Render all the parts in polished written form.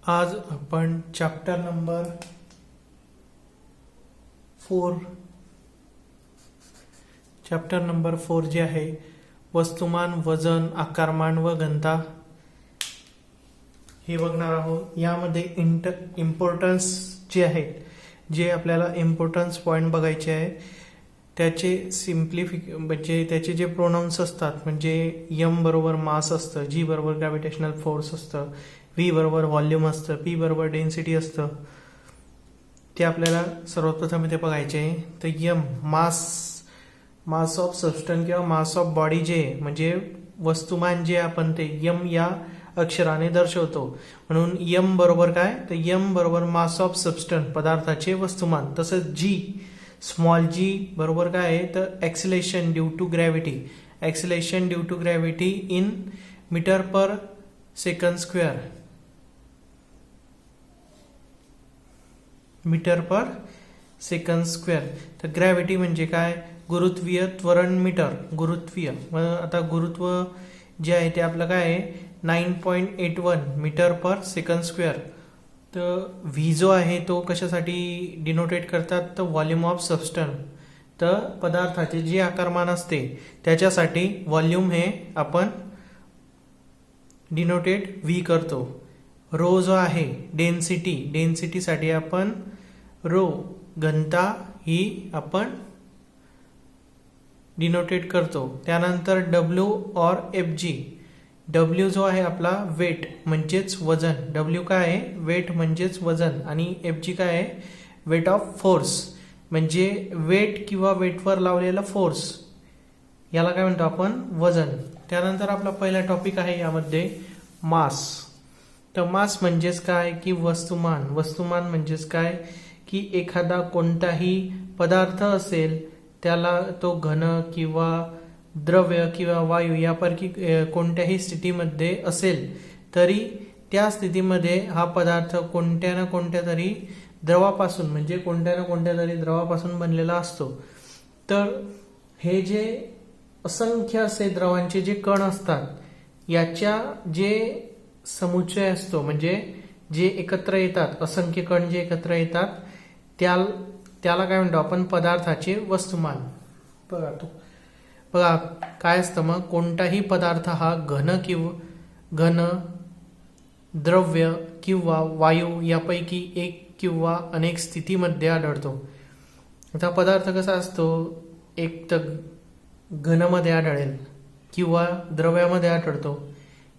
आज आपण chapter number 4 जे आहे वस्तुमान, वजन, आकारमान व घनता हे बघणार आहोत. यामध्ये इम्पॉर्टन्स जे आहेत, जे आपल्याला इम्पॉर्टन्स पॉइंट बघायचे आहे, त्याचे म्हणजे त्याचे जे प्रोनाउन्स असतात, म्हणजे एम बरोबर मास असतं, जी बरोबर ग्रॅव्हिटेशनल फोर्स असतं, व्ही बरोबर व्हॉल्यूम असतं, पी बरोबर डेन्सिटी असतं, ते आपल्याला सर्वप्रथम इथे बघायचे आहे. तर एम मास ऑफ सबस्टन्स किंवा मास ऑफ बॉडी जे म्हणजे वस्तुमान जे आपण ते एम या अक्षराने दर्शवतो. म्हणून एम बरोबर काय, तर एम बरोबर मास ऑफ सबस्टन्स पदार्थाचे वस्तुमान. तसंच जी स्मॉल जी बरोबर काय आहे, तर acceleration due to gravity in metre per second square, metre per second square. तर ग्रॅव्हिटी म्हणजे काय, गुरुत्वीय त्वरण मीटर, गुरुत्वीय. आता गुरुत्व जे आहे ते आपलं काय आहे, 9.81 मीटर पर सेकंड स्क्वेअर. तर व्ही जो आहे तो कशासाठी डिनोटेट करतात, तर व्हॉल्यूम ऑफ सबस्टन्स. तर पदार्थाचे जे आकारमान असते त्याच्यासाठी व्हॉल्यूम हे आपण डिनोटेट व्ही करतो. रो जो आहे डेन्सिटीसाठी आपण रो, घनता ही आपण डिनोटेट करतो. त्यानंतर डब्ल्यू और एफ जी. डब्ल्यू जो आहे आपला वेट म्हणजेच वजन, डब्ल्यू काय आहे, वेट म्हणजेच वजन, आणि एफ जी काय आहे, वेट ऑफ फोर्स म्हणजे वेट किंवा वेटवर लावलेला फोर्स, याला काय म्हणतो आपण, वजन. त्यानंतर आपला पहिला टॉपिक आहे यामध्ये मास. तर मास म्हणजेच काय की वस्तुमान म्हणजेच काय की एखादा कोणताही पदार्थ असेल त्याला तो घन किंवा द्रव्य किंवा वायू यापैकी कोणत्याही स्थितीमध्ये असेल तरी त्या स्थितीमध्ये हा पदार्थ कोणत्या ना कोणत्या तरी द्रवापासून म्हणजे कोणत्या ना कोणत्या तरी द्रवापासून बनलेला असतो. तर हे जे असंख्य असे द्रवांचे जे कण असतात याच्या जे समुच्चय असतो म्हणजे जे एकत्र येतात, असंख्य कण जे एकत्र येतात त्याला काय म्हणतो आपण, पदार्थाचे वस्तुमान. बघा काय असतं मग, कोणताही पदार्थ हा घन द्रव्य किंवा वायू यापैकी एक किंवा अनेक स्थितीमध्ये आढळतो. आता पदार्थ कसा असतो, एक तर घनमध्ये आढळेल किंवा द्रव्यामध्ये आढळतो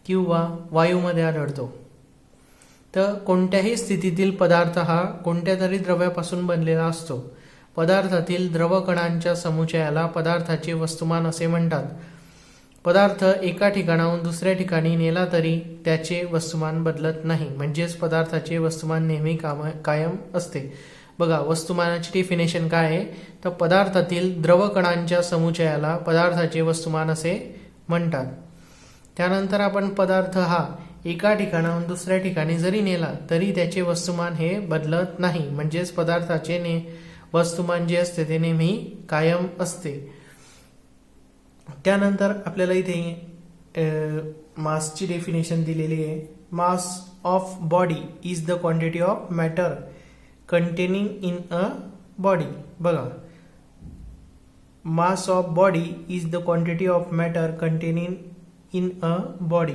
किंवा वायूमध्ये आढळतो. तर कोणत्याही स्थितीतील पदार्थ हा कोणत्या तरी द्रव्यापासून बनलेला असतो. पदार्थातील द्रवकणांच्या समुच्चयाला पदार्थाचे वस्तुमान असे म्हणतात. पदार्थ एका ठिकाणाहून दुसऱ्या ठिकाणी नेला तरी त्याचे वस्तुमान बदलत नाही, म्हणजेच पदार्थाचे वस्तुमान नेहमी कायम असते. बघा वस्तुमानाची डेफिनेशन काय आहे, तर पदार्थातील द्रवकणांच्या समुच्चयाला पदार्थाचे वस्तुमान असे म्हणतात. त्यानंतर आपण पदार्थ हा एका ठिकाणाहून दुसऱ्या ठिकाणी जरी नेला तरी त्याचे वस्तुमान हे बदलत नाही, म्हणजेच पदार्थाचे वस्तुमान जे असते ते नेहमी कायम असते. त्यानंतर आपल्याला इथे मासची डेफिनेशन दिलेली आहे. Mass of body is the quantity of matter containing in a body. बघा mass of body is the quantity of matter containing in a body.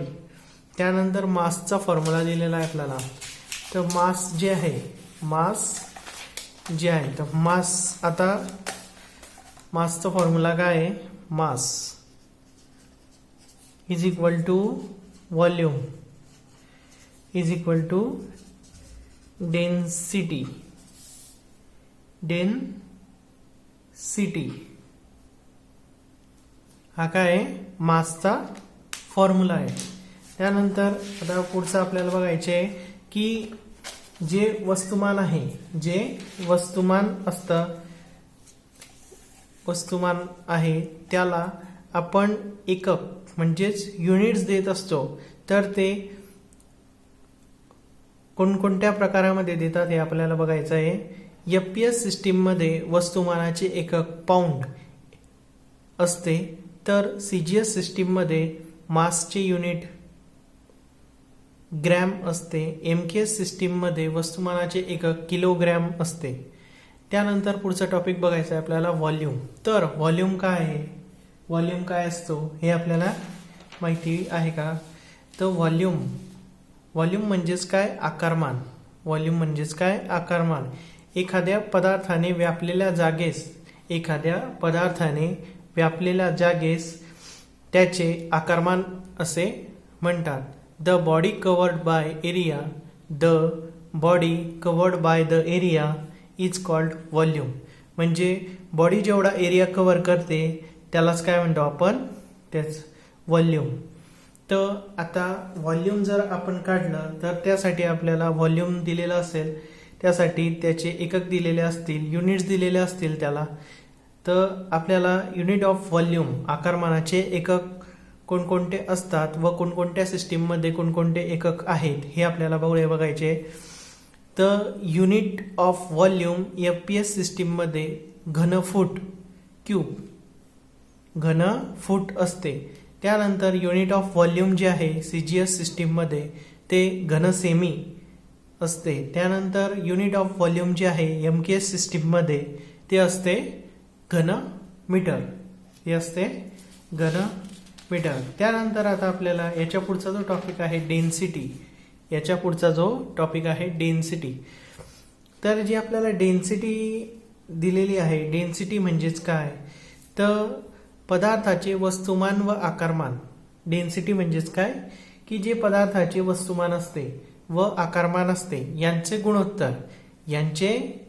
त्यानंतर मासचा फॉर्म्युला दिलेला आहे आपल्याला. तर मास जे आहे तर आता मासचा फॉर्म्युला काय आहे, mass is equal to volume is equal to density हा काय आहे, मासचा फॉर्म्युला आहे. त्यानंतर आता पुढचं आपल्याला बघायचे आहे की जे वस्तुमान आहे, जे वस्तुमान आहे त्याला आपण एकक म्हणजेच युनिट्स देत असतो. तर ते कोणकोणत्या प्रकारामध्ये देतात हे आपल्याला बघायचं आहे. एफपीएस सिस्टीममध्ये वस्तुमानाचे एकक पाऊंड असते, तर सीजीएस सिस्टीममध्ये मासचे युनिट ग्रॅम असते. MKS सिस्टीममध्ये वस्तुमानाचे एकक किलोग्रॅम असते. त्यानंतर पुढचा टॉपिक बघायचा आहे आपल्याला व्हॉल्यूम. तर व्हॉल्यूम काय आहे, व्हॉल्यूम काय असतो हे आपल्याला माहिती आहे का? तर व्हॉल्यूम म्हणजेच काय, आकारमान. व्हॉल्यूम म्हणजेच काय, आकारमान. एखाद्या पदार्थाने व्यापलेल्या जागेस त्याचे आकारमान असे म्हणतात. The body covered by the area is called volume. म्हणजे बॉडी जेवढा एरिया कव्हर करते त्यालाच काय म्हणतो आपण, त्याच व्हॉल्यूम. तर आता व्हॉल्यूम जर आपण काढलं तर त्यासाठी आपल्याला व्हॉल्यूम दिलेलं असेल, त्यासाठी त्याचे एकक दिलेले असतील, युनिट्स दिलेले असतील त्याला. तर आपल्याला युनिट ऑफ व्हॉल्यूम, आकारमानाचे एकक कोणकोणते असतात व कोणकोणत्या सिस्टीममध्ये कोणकोणते एकक आहेत हे आपल्याला बघायचे. तर युनिट ऑफ व्हॉल्यूम FPS सिस्टीममध्ये घनफूट असते. त्यानंतर युनिट ऑफ व्हॉल्यूम जे आहे CGS सिस्टीममध्ये ते घनसेमी असते. त्यानंतर युनिट ऑफ व्हॉल्यूम जे आहे MKS सिस्टीममध्ये ते असते घनमीटर. त्यानंतर आता आपल्याला याच्या पुढचा जो टॉपिक आहे डेन्सिटी. तर जी आपल्याला डेन्सिटी दिलेली आहे, डेन्सिटी म्हणजेच काय, तर पदार्थाचे वस्तुमान व आकारमान. डेन्सिटी म्हणजेच काय की जे पदार्थाचे वस्तुमान असते व आकारमान असते यांचे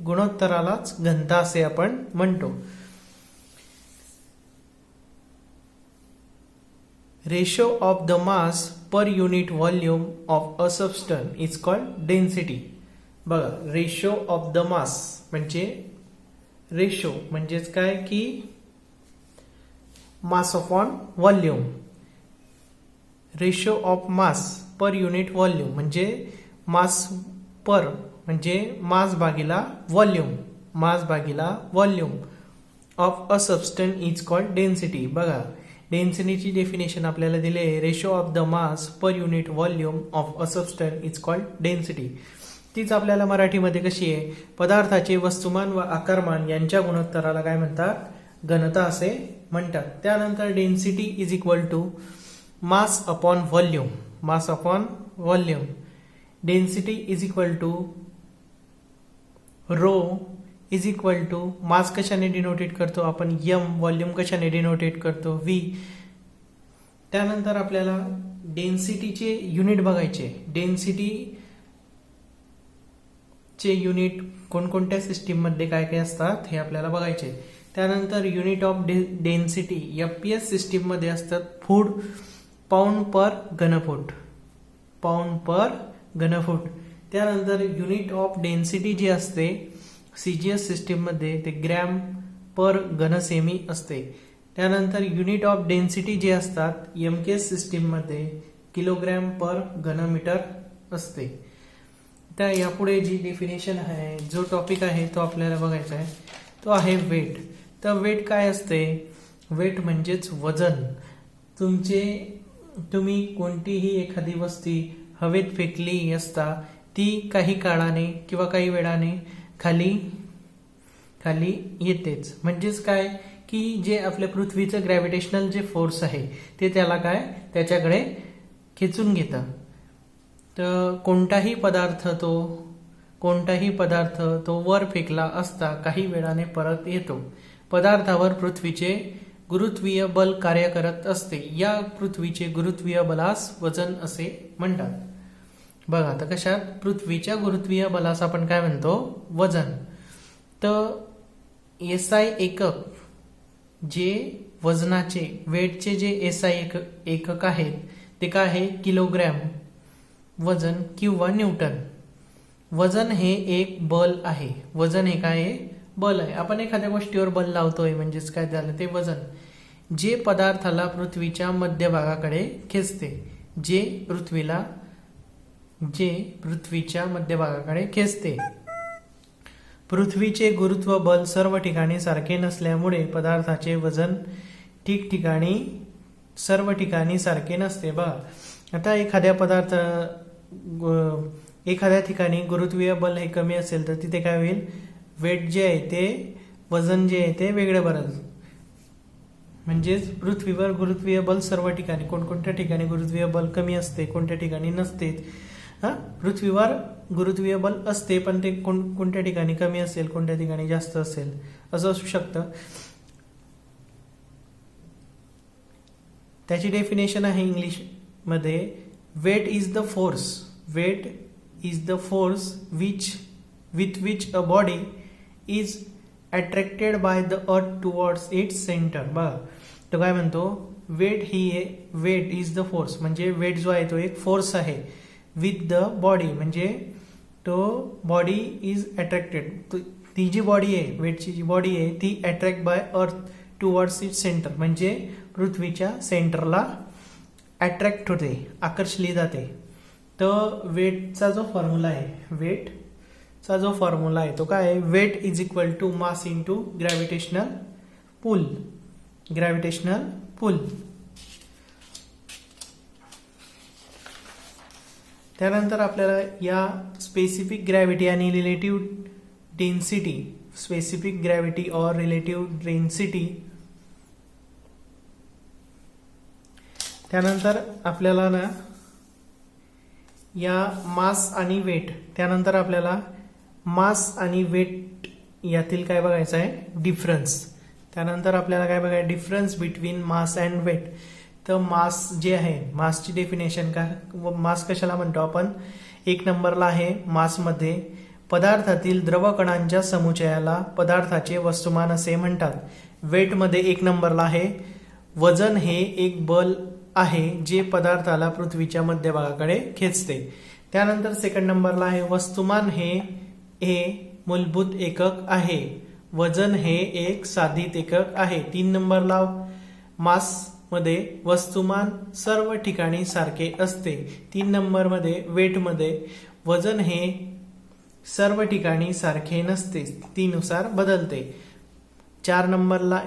गुणोत्तरालाच घनता असे आपण म्हणतो. Ratio of the mass per unit volume of a substance is called density. बघा, रेशो ऑफ द मास म्हणजे रेशो म्हणजेच काय की mass upon volume. Ratio of mass per unit volume म्हणजे मास पर म्हणजे मास भागिला volume of a substance is called density. बघा, डेन्सिटीची डेफिनेशन आपल्याला दिली आहे, ratio of the mass per unit volume of a substance is called density. तीच आपल्याला मराठीमध्ये कशी आहे, पदार्थाचे वस्तुमान व आकारमान यांच्या गुणोत्तराला काय म्हणतात, घनता असे म्हणतात. त्यानंतर density is equal to mass upon volume. Density is equal to rho is equal to mass कशाने डिनोटेट करतो आपण, M. व्हॉल्यूम कशाने डिनोटेट करतो, V. त्यानंतर आपल्याला डेन्सिटीचे युनिट बघायचे. डेन्सिटीचे युनिट कोणकोणत्या सिस्टीममध्ये काय काय असतात हे आपल्याला बघायचे. त्यानंतर युनिट ऑफ डेन्सिटी FPS सिस्टीममध्ये असतात पाऊंड पर घनफूट. त्यानंतर युनिट ऑफ डेन्सिटी जी असते CGS सिस्टीममध्ये ते ग्रॅम पर घनसेमी असते. त्यानंतर युनिट ऑफ डेन्सिटी जे असतात MKS सिस्टीममध्ये किलोग्रॅम पर घनमीटर असते. त्या यापुढे जी डेफिनेशन आहे, जो टॉपिक आहे तो आपल्याला बघायचा आहे, तो आहे वेट. तर वेट काय असते, वेट म्हणजेच वजन. तुम्ही कोणतीही एखादी वस्तू हवेत फेकली असता ती काही काळाने किंवा काही वेळाने खाली येतेच. म्हणजेच काय की जे आपल्या पृथ्वीचं ग्रॅव्हिटेशनल जे फोर्स आहे ते त्याला काय त्याच्याकडे खेचून घेतं. तर कोणताही पदार्थ तो वर फेकला असता काही वेळाने परत येतो. पदार्थावर पृथ्वीचे गुरुत्वीय बल कार्य करत असते. या पृथ्वीचे गुरुत्वीय बलास वजन असे म्हणतात. बघा, आता कशात, पृथ्वीच्या गुरुत्वीय बलास आपण काय म्हणतो, वजन. तर SI एकक जे वजनाचे, वेटचे जे SI एकक आहेत ते काय आहे, किलोग्रॅम वजन किंवा न्यूटन. वजन हे एक बल आहे. वजन हे काय आहे, बल आहे. आपण एखाद्या गोष्टीवर बल लावतोय म्हणजेच काय झालं, ते वजन. जे पदार्थाला पृथ्वीच्या मध्यभागाकडे खेचते, जे पृथ्वीच्या मध्यभागाकडे खेचते. पृथ्वीचे गुरुत्व बल सर्व ठिकाणी सारखे नसल्यामुळे पदार्थाचे वजन सर्व ठिकाणी सारखे नसते. बघा, आता एखाद्या एखाद्या ठिकाणी गुरुत्वीय बल हे कमी असेल तर तिथे काय होईल, वेट जे आहे ते, वजन जे आहे ते वेगळं बरं. म्हणजेच पृथ्वीवर गुरुत्वीय बल सर्व ठिकाणी, कोणकोणत्या ठिकाणी गुरुत्वीय बल कमी असते, कोणत्या ठिकाणी नसते. पृथ्वीवर गुरुत्वीय बल असते पण ते कोणत्या ठिकाणी कमी असेल, कोणत्या ठिकाणी जास्त असेल, असं असू शकतं. त्याची डेफिनेशन आहे इंग्लिश मध्ये, weight is the force, weight is the force with which a body is attracted by the earth towards its centre. बघा तो काय म्हणतो, वेट इज द फोर्स, म्हणजे वेट जो आहे तो एक फोर्स आहे. विथ द बॉडी म्हणजे तो बॉडी इज अट्रॅक्टेड, ती जी बॉडी आहे, वेटची जी बॉडी आहे ती अट्रॅक्ट बाय अर्थ टुवर्ड्स इट्स सेंटर, म्हणजे पृथ्वीच्या सेंटरला अट्रॅक्ट होते, आकर्षली जाते. तर वेटचा जो फॉर्म्युला आहे, वेटचा जो फॉर्म्युला आहे तो काय आहे, weight is equal to mass into gravitational pull. Gravitational pull. त्यानंतर आपल्याला या स्पेसिफिक ग्रॅव्हिटी आणि रिलेटिव्ह डेन्सिटी, स्पेसिफिक ग्रॅव्हिटी और रिलेटिव्ह डेन्सिटी, त्यानंतर आपल्याला ना या मास आणि वेट, त्यानंतर आपल्याला मास आणि वेट यातील काय बघायचं आहे, डिफरन्स. त्यानंतर आपल्याला काय बघायचं, difference between mass and weight. तर मास जे आहे, मासची डेफिनेशन काय, मास कशाला म्हणतो आपण, एक नंबरला आहे मासमध्ये पदार्थातील द्रव कणांच्या समुच्चयाला पदार्थाचे वस्तुमान असे म्हणतात. वेटमध्ये एक नंबरला आहे वजन हे एक बल आहे जे पदार्थाला पृथ्वीच्या मध्यभागाकडे खेचते. त्यानंतर सेकंड नंबरला आहे वस्तुमान हे मूलभूत एकक आहे, वजन हे एक साधित एकक आहे. 3 नंबरला मास मध्ये वस्तुमान सर्व ठिकाणी सारखे असते. 3 नंबरमध्ये वेटमध्ये वजन हे सर्व ठिकाणी सारखे नसते, स्थितीनुसार बदलते. 4 नंबरला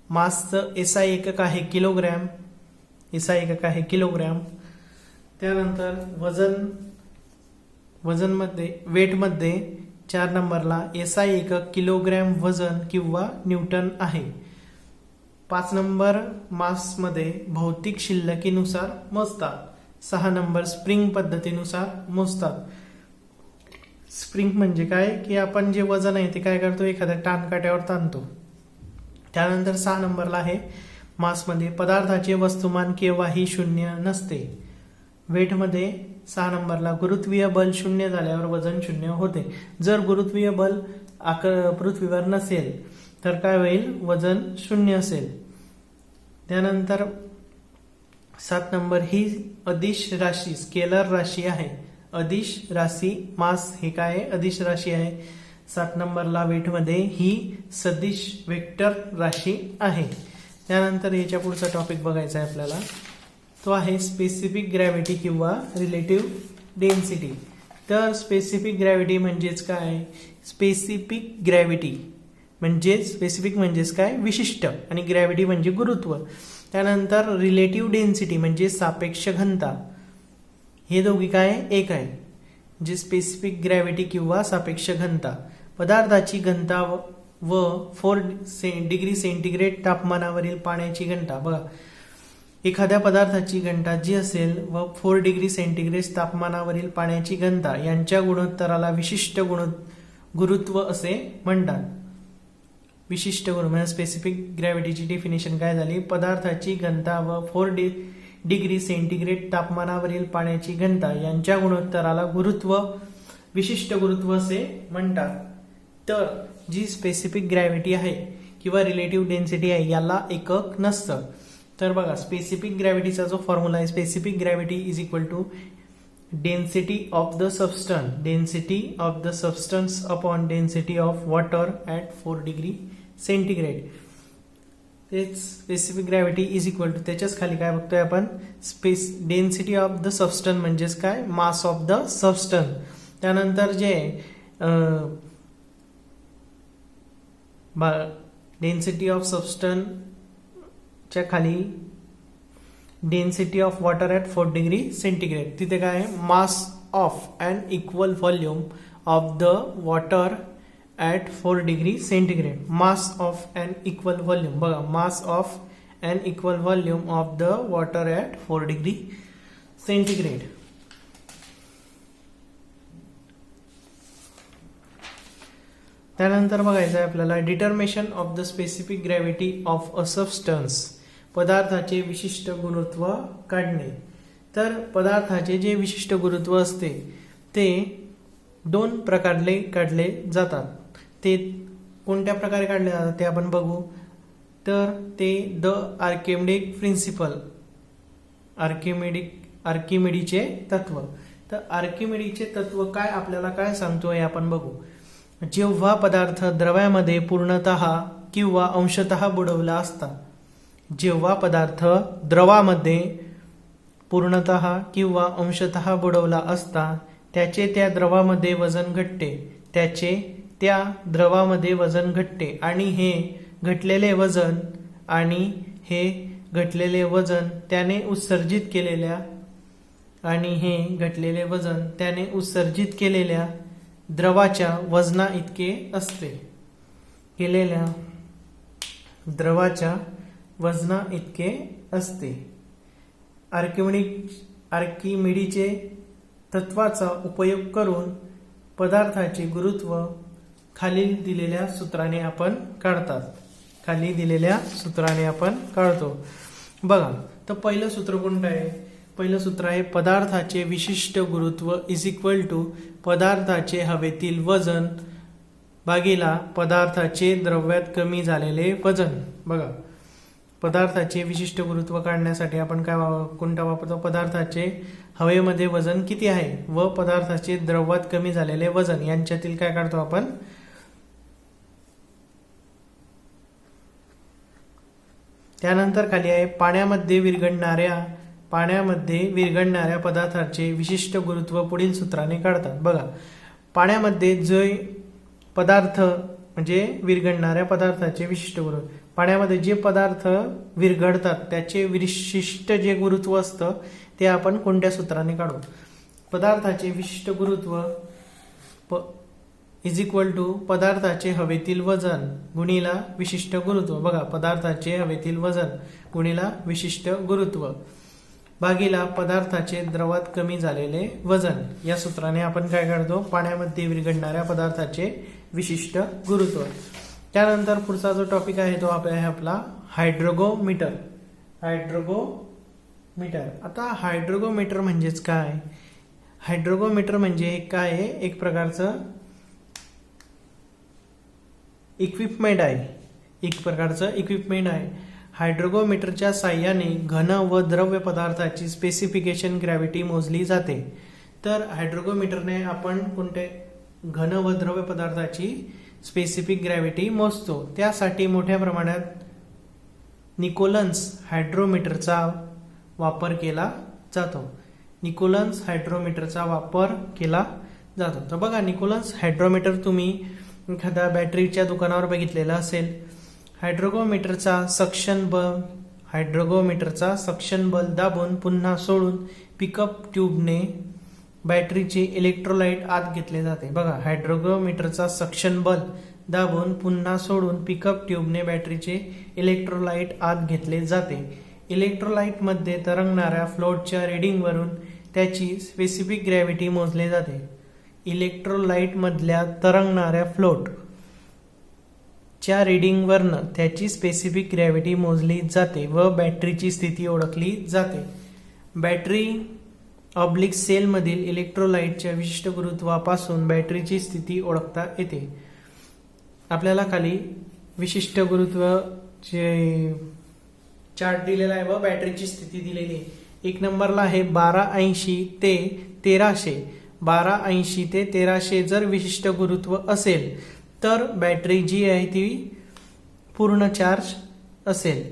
मासचं एसआय एकक आहे किलोग्रॅम, एसआय एकक आहे किलोग्रॅम. त्यानंतर वजनमध्ये वेटमध्ये 4 नंबरला एसआय एकक किलोग्रॅम वजन किंवा न्यूटन आहे. 5 नंबर मासमध्ये भौतिक शिल्लकीनुसार मोजतात. 6 नंबर स्प्रिंग पद्धतीनुसार मोजतात. स्प्रिंग म्हणजे काय की आपण जे वजन आहे ते काय करतो, एखाद्या टाणकाट्यावर ताणतो. त्यानंतर 6 नंबरला आहे मासमध्ये पदार्थाचे वस्तुमान केव्हाही शून्य नसते. वेटमध्ये 6 नंबरला गुरुत्वीय बल शून्य झाल्यावर वजन शून्य होते. जर गुरुत्वीय बल पृथ्वीवर नसेल तर काय होईल, वजन शून्य असेल. त्यानंतर 7 नंबर ही अदिश राशी, स्केलर राशी आहे. अदिश राशी, मास हे काय आहे, अदिश राशी आहे. 7 नंबरला वेटमध्ये ही सदिश वेक्टर राशी आहे. त्यानंतर याच्या पुढचा टॉपिक बघायचा आहे आपल्याला, तो आहे स्पेसिफिक ग्रॅव्हिटी किंवा रिलेटिव्ह डेन्सिटी. तर स्पेसिफिक ग्रॅव्हिटी म्हणजेच काय, स्पेसिफिक ग्रॅव्हिटी म्हणजेच, स्पेसिफिक म्हणजेच काय, विशिष्ट, आणि ग्रॅव्हिटी म्हणजे गुरुत्व. त्यानंतर रिलेटिव्ह डेन्सिटी म्हणजे सापेक्ष घनता. हे दोघी काय एक आहे, जे स्पेसिफिक ग्रॅव्हिटी किंवा सापेक्ष घनता. पदार्थाची घनता व 4 डिग्री सेंटीग्रेड तापमानावरील पाण्याची घनता. बघा एखाद्या पदार्थाची घनता जी असेल व 4 डिग्री सेंटीग्रेड तापमानावरील पाण्याची घनता यांच्या गुणोत्तराला विशिष्ट गुरुत्व असे म्हणतात. विशिष्ट गुण म्हणजे स्पेसिफिक ग्रॅव्हिटीची डेफिनेशन काय झाली, पदार्थाची घनता व 4 डिग्री सेंटीग्रेड तापमानावरील पाण्याची घनता यांच्या गुणोत्तराला गुरुत्व, विशिष्ट गुरुत्व असे म्हणतात. तर जी स्पेसिफिक ग्रॅव्हिटी आहे किंवा रिलेटिव्ह डेन्सिटी आहे याला एकक नसतं. तर बघा स्पेसिफिक ग्रॅव्हिटीचा जो फॉर्म्युला आहे, specific gravity is equal to density of the substance, density of the substance upon density of water at 4 degree centigrade. तेच specific gravity is equal to, त्याच्याच खाली काय बघतोय आपण, डेन्सिटी ऑफ द सबस्टन्स म्हणजेच काय, मास ऑफ द सबस्टन्स. त्यानंतर जे डेन्सिटी ऑफ सबस्टन्स च्या खाली density of water at 4 degree centigrade. तिथे काय आहे, mass of and equal volume of the water at 4 degree centigrade. Mass of and equal volume, बघा, mass of and equal volume of the water at 4 degree centigrade. त्यानंतर बघायचं आहे आपल्याला determination of the specific gravity of a substance. पदार्थाचे विशिष्ट गुरुत्व काढणे. तर पदार्थाचे जे विशिष्ट गुरुत्व असते ते 2 प्रकारे काढले जातात. ते कोणत्या प्रकारे काढले जातात ते आपण बघू. तर ते द आर्किमिडीज प्रिन्सिपल, आर्किमिडीचे तत्व. तर आर्किमिडीचे तत्व काय आपल्याला काय सांगतो हे आपण बघू. जेव्हा पदार्थ द्रव्यामध्ये पूर्णतः किंवा अंशतः बुडवला असता, जेव्हा पदार्थ द्रवामध्ये पूर्णतः किंवा अंशतः बुडवला असता त्याचे त्या द्रवामध्ये वजन घटते, त्याचे त्या द्रवामध्ये वजन घटते आणि हे घटलेले वजन त्याने उत्सर्जित केलेल्या द्रवाच्या वजना इतके असते. आर्किमिडीचे तत्वाचा उपयोग करून पदार्थाचे गुरुत्व खालील दिलेल्या सूत्राने आपण काढतो. बघा, तर पहिलं सूत्र कोणतं आहे. पहिलं सूत्र आहे पदार्थाचे विशिष्ट गुरुत्व इज इक्वल टू पदार्थाचे हवेतील वजन भागिला पदार्थाचे द्रव्यात कमी झालेले वजन. बघा, पदार्थाचे विशिष्ट गुरुत्व काढण्यासाठी आपण कोणता वापरतो, पदार्थाचे हवेमध्ये वजन किती आहे व पदार्थाचे द्रव्यात कमी झालेले वजन यांच्यातील काय काढतो आपण. त्यानंतर खाली आहे पाण्यामध्ये विरघळणाऱ्या पदार्थाचे विशिष्ट गुरुत्व पुढील सूत्राने काढतात. बघा, पाण्यामध्ये जे पदार्थ म्हणजे विरघळणाऱ्या पदार्थाचे विशिष्ट गुरुत्व, पाण्यामध्ये जे पदार्थ विरघळतात त्याचे विशिष्ट जे गुरुत्व असतं ते आपण कोणत्या सूत्राने काढू. पदार्थाचे विशिष्ट गुरुत्व इज इक्वल टू पदार्थाचे हवेतील वजन गुणिला विशिष्ट गुरुत्व. बघा, पदार्थाचे हवेतील वजन गुणिला विशिष्ट गुरुत्व भागिला पदार्थाचे द्रवात कमी झालेले वजन. या सूत्राने आपण काय काढतो, पाण्यामध्ये विरघळणाऱ्या पदार्थाचे विशिष्ट गुरुत्व. त्यानंतर पुढचा जो टॉपिक आहे तो आहे आपला हायड्रोगोमीटर. आता हायड्रोगोमीटर म्हणजेच काय. हायड्रोगोमीटर म्हणजे काय आहे, एक प्रकारचं इक्विपमेंट आहे. हायड्रोगोमीटरच्या साहाय्याने घन व द्रव्य पदार्थाची स्पेसिफिकेशन ग्रॅव्हिटी मोजली जाते. तर हायड्रोगोमीटरने आपण कोणते घन व द्रव्य पदार्थाची स्पेसिफिक ग्रॅव्हिटी मोजतो. त्यासाठी मोठ्या प्रमाणात निकोलन्स हायड्रोमीटरचा वापर केला जातो. तर बघा, निकोलन्स हायड्रोमीटर तुम्ही एखाद्या बॅटरीच्या दुकानावर बघितलेला असेल. हायड्रोगोमीटरचा सक्शन बल दाबून पुन्हा सोडून पिकअप ट्यूबने बॅटरीचे इलेक्ट्रोलाइट आत घेतले जाते. बघा, हायड्रोगोमीटरचा सक्शन बल दाबून पुन्हा सोडून पिकअप ट्यूबने बॅटरीचे इलेक्ट्रोलाइट आत घेतले जाते. इलेक्ट्रोलाइट मध्ये तरंगणाऱ्या फ्लोटच्या रीडिंगवरून त्याची स्पेसिफिक ग्रॅव्हिटी मोजली जाते. इलेक्ट्रोलाइट मधल्या तरंगणाऱ्या फ्लोट च्या रीडिंगवरनं त्याची स्पेसिफिक ग्रॅव्हिटी मोजली जाते व बॅटरीची स्थिती ओळखली जाते. बॅटरी ऑब्लिक सेलमधील इलेक्ट्रोलाइटच्या विशिष्ट गुरुत्वापासून बॅटरीची स्थिती ओळखता येते. आपल्याला खाली विशिष्ट गुरुत्वाचे चार्ट दिलेला आहे व बॅटरीची स्थिती दिलेली आहे. 1 नंबरला आहे 1280 ते 1300. 1280 ते 1300 जर विशिष्ट गुरुत्व असेल तर बॅटरी जी आहे ती पूर्ण चार्ज असेल.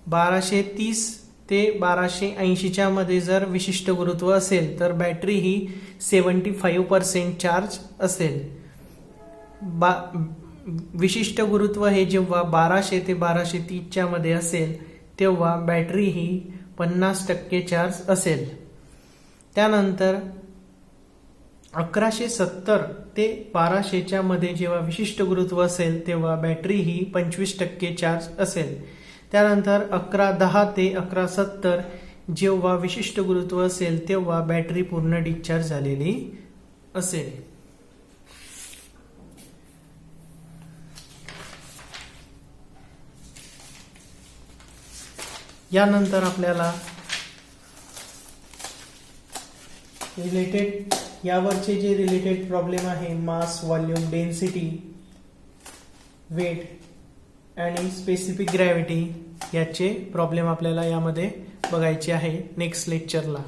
1230 ते 1280 मध्ये जर विशिष्ट गुरुत्व असेल तर बॅटरी ही 75% चार्ज असेल. विशिष्ट गुरुत्व हे जेव्हा 1200 ते 1230 मध्ये असेल तेव्हा बॅटरी ही 50% चार्ज असेल. त्यानंतर 1170 ते 1200 मध्ये जेव्हा विशिष्ट गुरुत्व असेल तेव्हा बॅटरी ही 25% चार्ज असेल. त्यानंतर 1110 ते 1170 जेव्हा विशिष्ट गुरुत्व असेल तेव्हा बॅटरी पूर्ण डिस्चार्ज झालेली असेल. यानंतर आपल्याला यावरचे जे रिलेटेड प्रॉब्लेम आहे मास, व्हॉल्यूम, डेन्सिटी, वेट आणि स्पेसिफिक ग्रॅव्हिटी याचे प्रॉब्लेम आपल्याला यामध्ये बघायचे आहे नेक्स्ट लेक्चरला.